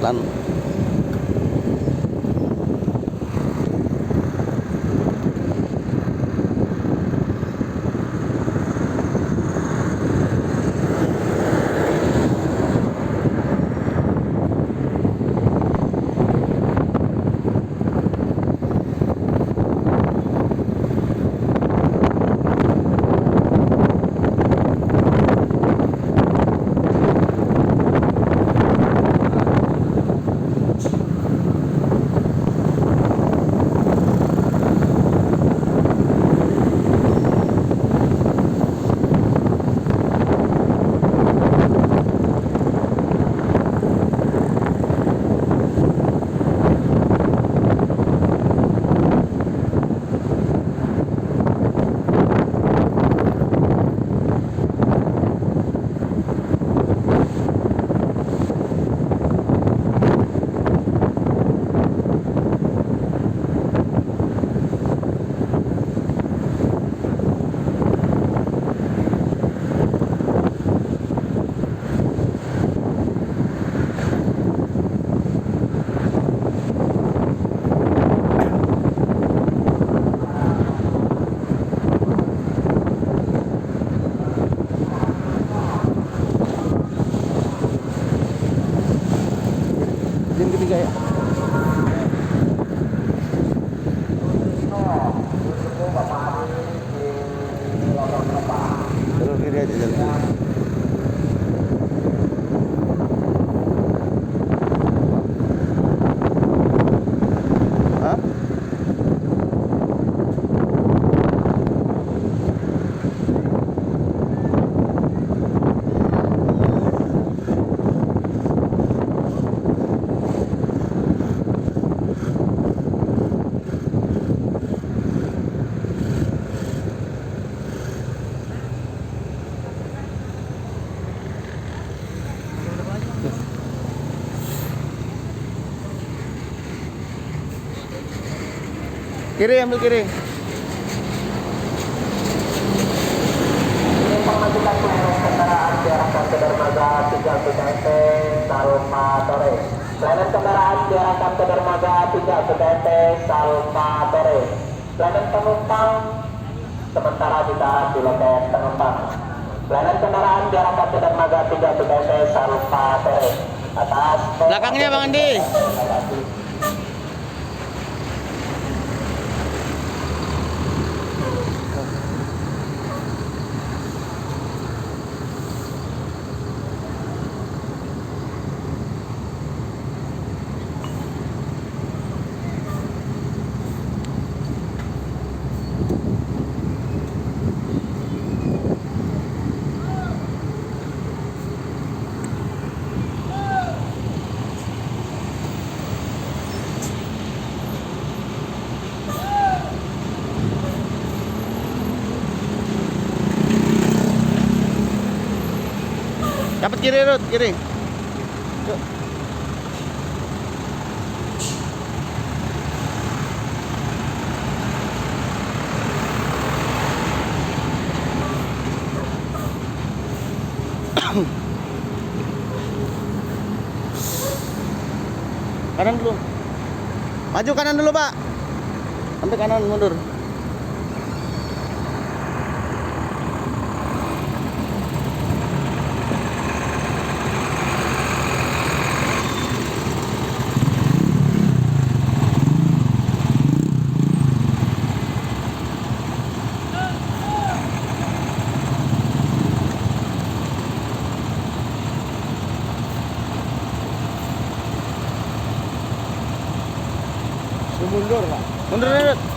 pelan-pelan. Yang ketiga ya. Jalur kiri aja, jalur kiri. Hah? Kiri, ambil kiri. Informasikan pelayanan kendaraan diarahkan ke dermaga 3 BKMP Salma Tore. Pelayanan kendaraan diarahkan ke dermaga 3 BKMP Salma Tore. Pelayanan penumpang sementara ditahan di loket penumpang. Pelayanan kendaraan diarahkan ke dermaga 3 BKMP Salma Tore. Atas Belakangnya Bang Andi. Dapat kiri, Rut, kiri. Yuk. Kanan dulu. Maju kanan dulu, Pak. Sampai kanan, mundur. Mundur, Pak. Mundur, Rut.